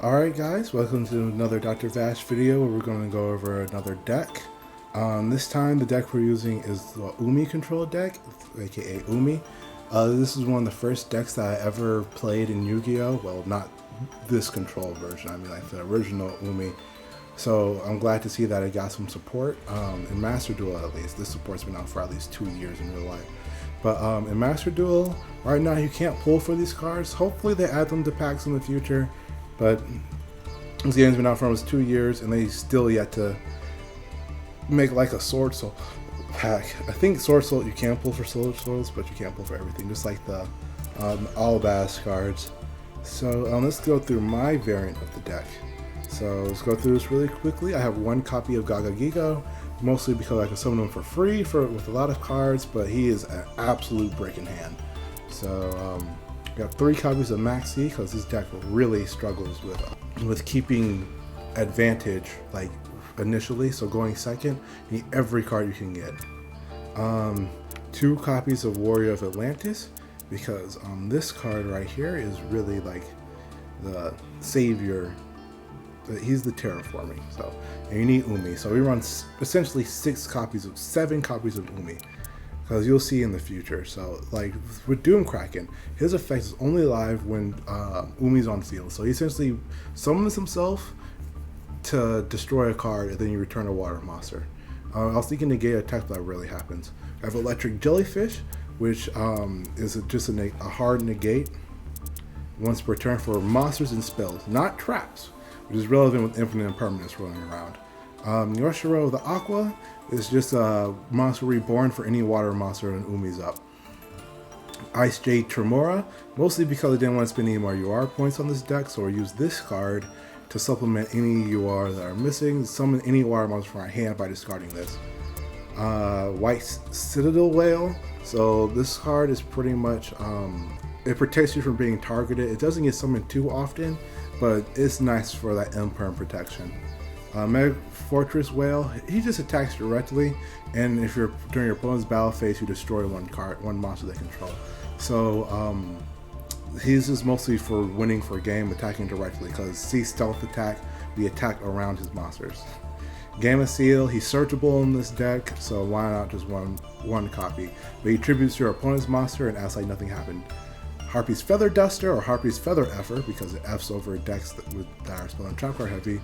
Alright guys, welcome to another Dr. Vash video where we're going to go over another deck. This time the deck we're using is the Umi control deck, aka Umi. This is one of the first decks that I ever played in Yu-Gi-Oh! Well, not this control version, I mean like the original Umi. So I'm glad to see that it got some support, in Master Duel at least. This support's been out for at least 2 years in real life. But in Master Duel, right now you can't pull for these cards. Hopefully they add them to packs in the future. But this game's been out for almost 2 years, and they still yet to make like a Sword Soul pack. I think Sword Soul you can pull for Sword Souls, but you can't pull for everything, just like the Alabaz cards. So let's go through my variant of the deck. So let's go through this really quickly. I have one copy of Gaga Gigo, mostly because I can summon him for free with a lot of cards, but he is an absolute brick in hand. So got 3 copies of Maxi because this deck really struggles with keeping advantage like initially. So going second, you need every card you can get. 2 copies of Warrior of Atlantis because this card right here is really like the savior. He's the terraforming. So and you need Umi. So we run essentially 7 copies of Umi. Because you'll see in the future. So like with Doomkraken, his effect is only live when Umi's on field. So he essentially summons himself to destroy a card and then you return a water monster. I was thinking negate attack, but that rarely happens. I have Electric Jellyfish, which is just a hard negate once per turn for monsters and spells, not traps, which is relevant with infinite impermanence rolling around. Yoshiro the Aqua is just a monster reborn for any water monster and Umi's up. Ice Jade Tremora, mostly because I didn't want to spend any more UR points on this deck, so I use this card to supplement any UR that are missing, summon any water monster from my hand by discarding this. White Citadel Whale, so this card is pretty much, it protects you from being targeted. It doesn't get summoned too often, but it's nice for that imperm protection. Meg Fortress Whale, he just attacks directly, and if you're during your opponent's battle phase, you destroy one monster they control. So he's just mostly for winning for a game, attacking directly, because see stealth attack, we attack around his monsters. Gamma Seal, he's searchable in this deck, so why not just one copy? But he tributes your opponent's monster and acts like nothing happened. Harpy's Feather Duster, or Harpy's Feather Effer, because it Fs over decks that are spell and trap card heavy.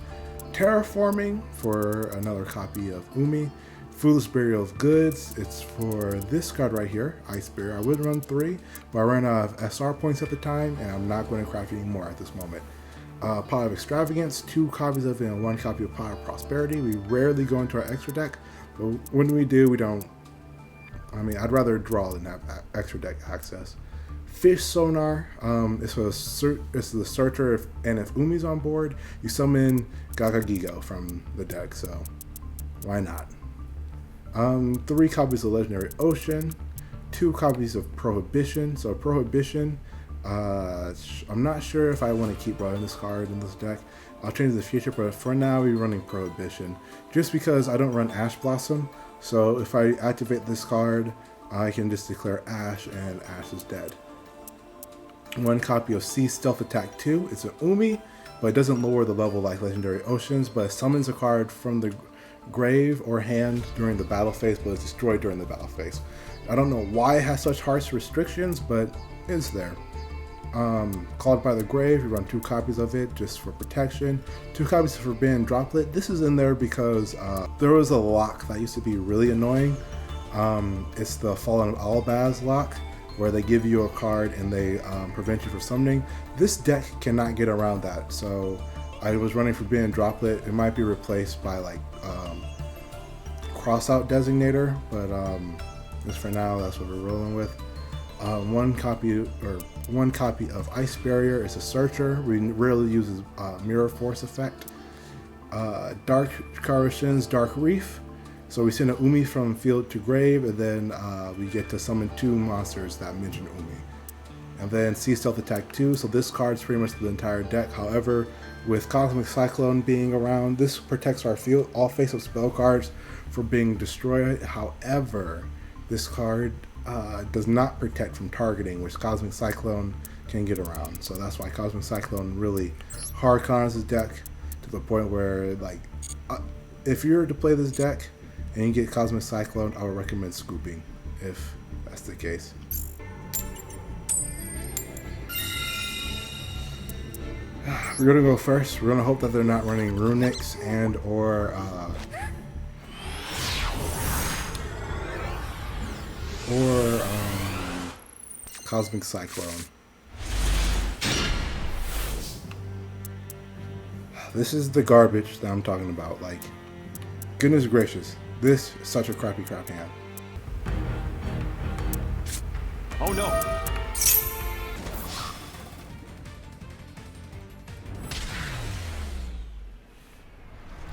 Terraforming for another copy of Umi. Foolish Burial of Goods, it's for this card right here, Ice Barrier. I would run 3, but I ran out of SR points at the time, and I'm not going to craft any more at this moment. Power of Extravagance, 2 copies of it and 1 copy of Power of Prosperity. We rarely go into our extra deck, but when we do, we don't. I mean, I'd rather draw than have extra deck access. Fish Sonar, it's the searcher, and if Umi's on board, you summon Gaga Gigo from the deck, so why not? 3 copies of Legendary Ocean, 2 copies of Prohibition. So Prohibition, I'm not sure if I want to keep running this card in this deck. I'll change in the future, but for now we're running Prohibition, just because I don't run Ash Blossom. So if I activate this card, I can just declare Ash, and Ash is dead. 1 copy of Sea Stealth Attack 2. It's an Umi, but it doesn't lower the level like Legendary Oceans, but it summons a card from the grave or hand during the battle phase, but it's destroyed during the battle phase. I don't know why it has such harsh restrictions, but it's there. Called by the Grave, you run 2 copies of it just for protection. 2 copies of Forbidden Droplet. This is in there because there was a lock that used to be really annoying. It's the Fallen Alabaz lock, where they give you a card and they prevent you from summoning. This deck cannot get around that, so I was running Forbidden Droplet. It might be replaced by like Crossout Designator, but just for now, that's what we're rolling with. 1 copy of Ice Barrier. It's a searcher. We rarely uses Mirror Force effect. Dark Coruscation's Dark Reef. So we send a Umi from field to grave, and then we get to summon 2 monsters that mention Umi. And then Sea Stealth Attack 2, so this card's pretty much the entire deck. However, with Cosmic Cyclone being around, this protects our field, all face-up spell cards, from being destroyed. However, this card does not protect from targeting, which Cosmic Cyclone can get around. So that's why Cosmic Cyclone really hard cons his deck to the point where, like, if you were to play this deck and you get Cosmic Cyclone, I would recommend scooping if that's the case. We're gonna go first. We're gonna hope that they're not running Runics and or Cosmic Cyclone. This is the garbage that I'm talking about. Like, goodness gracious, this is such a crappy hand. Oh no!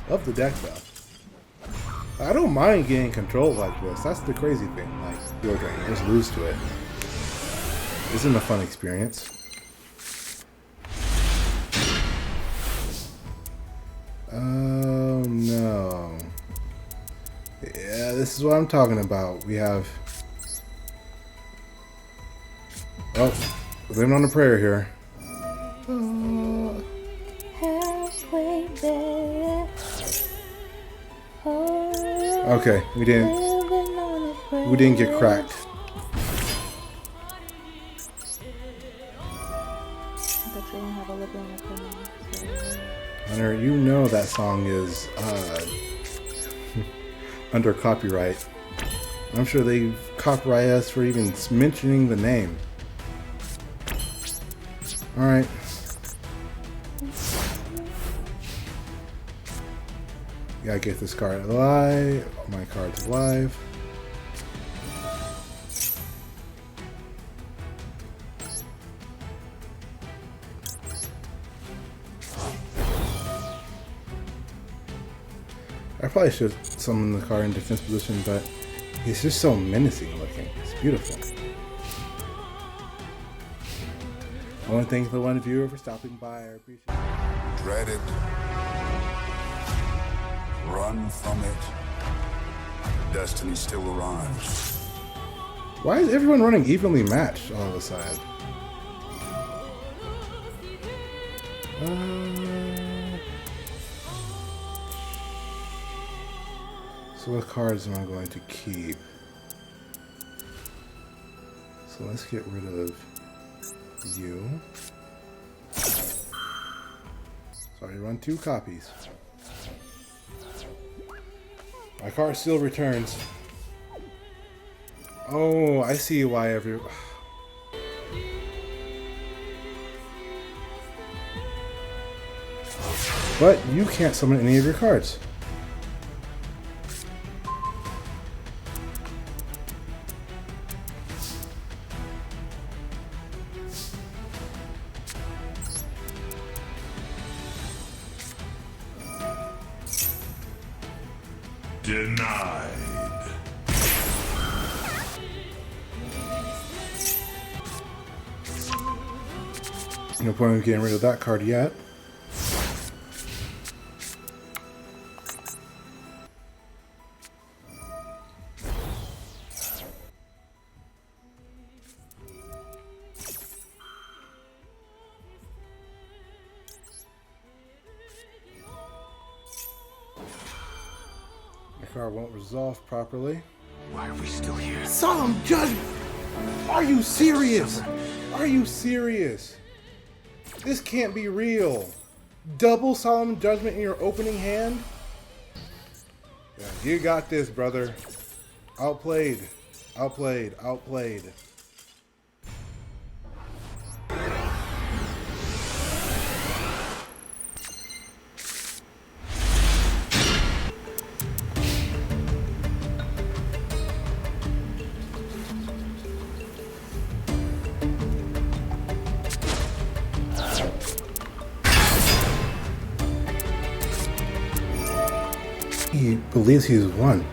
Love the deck though. I don't mind getting controlled like this. That's the crazy thing. Like, you just lose to it. Isn't a fun experience. Oh no. Yeah, this is what I'm talking about. We have... Oh, living on a prayer here. Okay, we didn't get cracked. Hunter, you know that song is under copyright. I'm sure they copyright us for even mentioning the name. Alright. Gotta get this card alive. My card's alive. I probably should summon the card in defense position, but he's just so menacing looking. It's beautiful. I want to thank the one viewer for stopping by. I appreciate it. Dread it. Run from it. Destiny still arrives. Why is everyone running evenly matched all of a sudden? So what cards am I going to keep? So let's get rid of you. So I run 2 copies. My card still returns. Oh, I see why But you can't summon any of your cards. Denied. No point in getting rid of that card yet. The card won't resolve properly. Why are we still here? Solemn Judgment! Are you serious? Are you serious? This can't be real. Double Solemn Judgment in your opening hand? Yeah, you got this, brother. Outplayed. Outplayed. Outplayed. He believes he's won.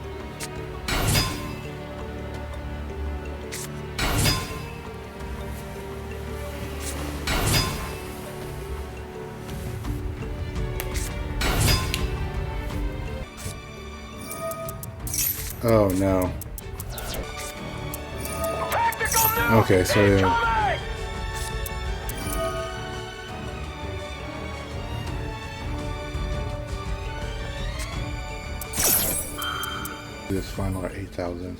Oh no. Okay, so This final are 8,000.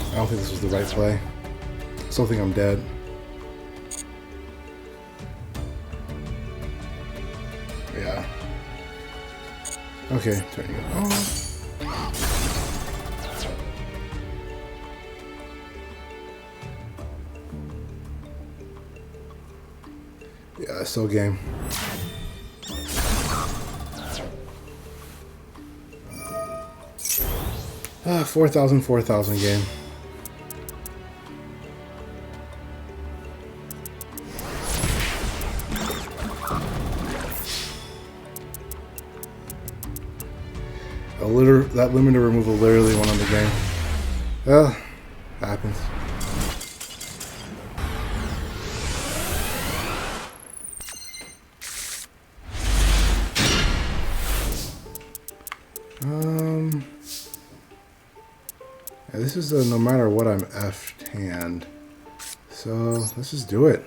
I don't think this was the right play. I still think I'm dead. Yeah. Okay, turning it on. Yeah, still game. Ah, 4,000, 4,000 game. That limiter removal literally won on the game. Well, happens. Yeah, this is a no matter what I'm F'd hand. So let's just do it.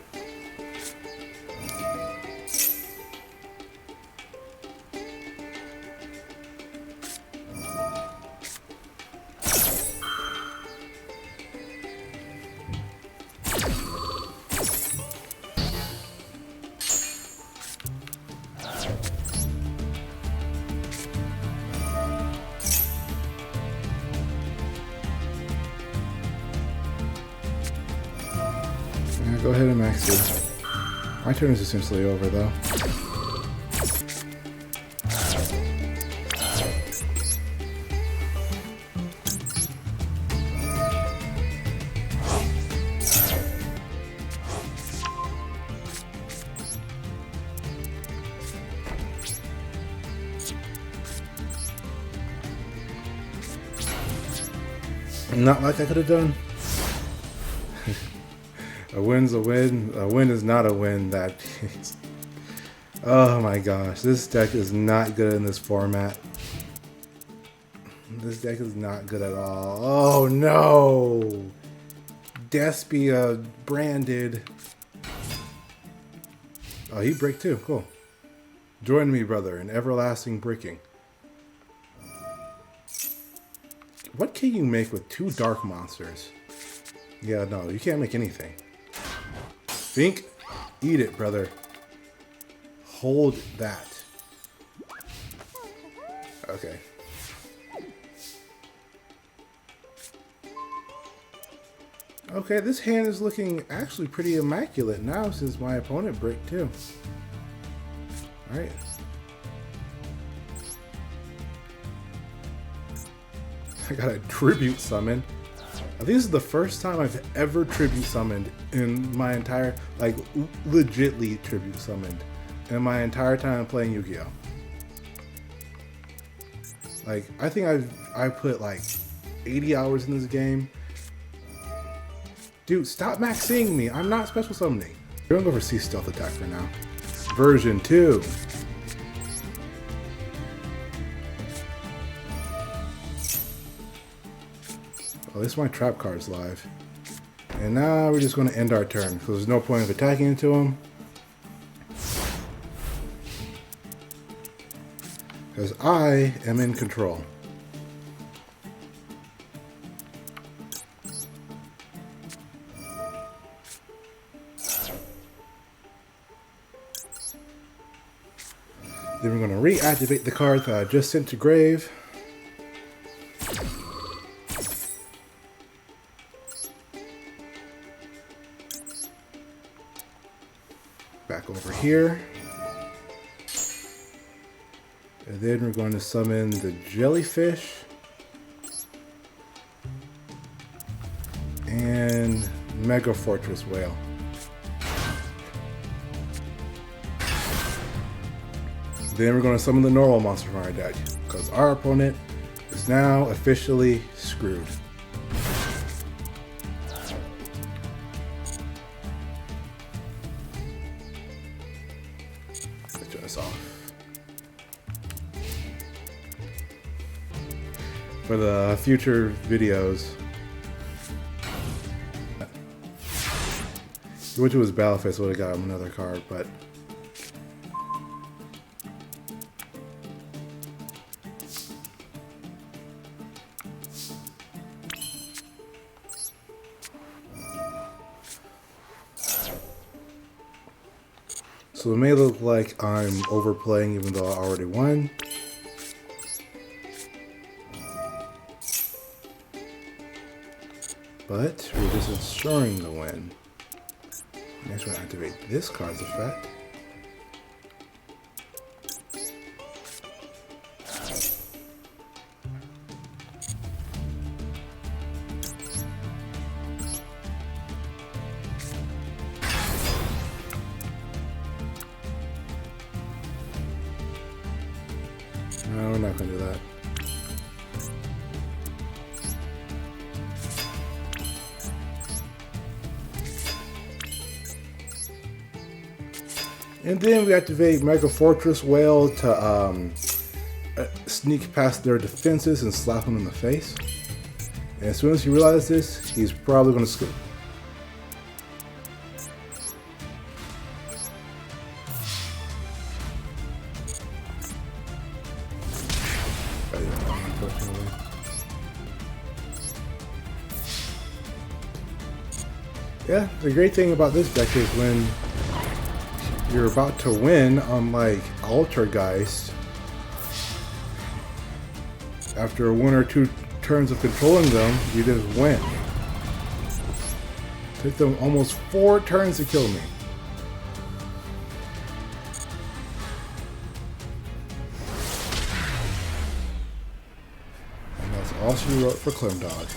Yeah, go ahead and max it. My turn is essentially over though. Not like I could have done. A win's a win. A win is not a win. That. Oh my gosh, this deck is not good in this format. This deck is not good at all. Oh no! Despia branded. Oh, he bricked too. Cool. Join me, brother, in everlasting bricking. What can you make with 2 dark monsters? Yeah, no, you can't make anything. Fink, eat it, brother. Hold that. Okay. Okay, this hand is looking actually pretty immaculate now since my opponent bricked too. Alright. I got a tribute summon. I think this is the first time I've ever tribute summoned in my entire, like, legitly tribute summoned in my entire time playing Yu-Gi-Oh! Like, I think I put like 80 hours in this game. Dude, stop maxing me. I'm not special summoning. We're gonna go for C stealth attack for now. Version 2. Oh, at least my trap card's live. And now we're just going to end our turn, because there's no point of attacking into him. Because I am in control. Then we're going to reactivate the card that I just sent to grave. Back over here. And then we're going to summon the jellyfish. And Mega Fortress Whale. Then we're going to summon the normal monster from our deck, because our opponent is now officially screwed. Let's turn this off. For the future videos, Which was Battle Face would have got him another card, but so it may look like I'm overplaying even though I already won. But we're just ensuring the win. Next we're going to activate this card's effect. No, we're not going to do that. And then we activate Mega Fortress Whale to sneak past their defenses and slap them in the face. And as soon as he realizes this, he's probably going to scoop. Yeah, the great thing about this deck is when you're about to win, unlike Altergeist, after 1 or 2 turns of controlling them, you just win. Took them almost 4 turns to kill me. And that's all she wrote for Clem Dog.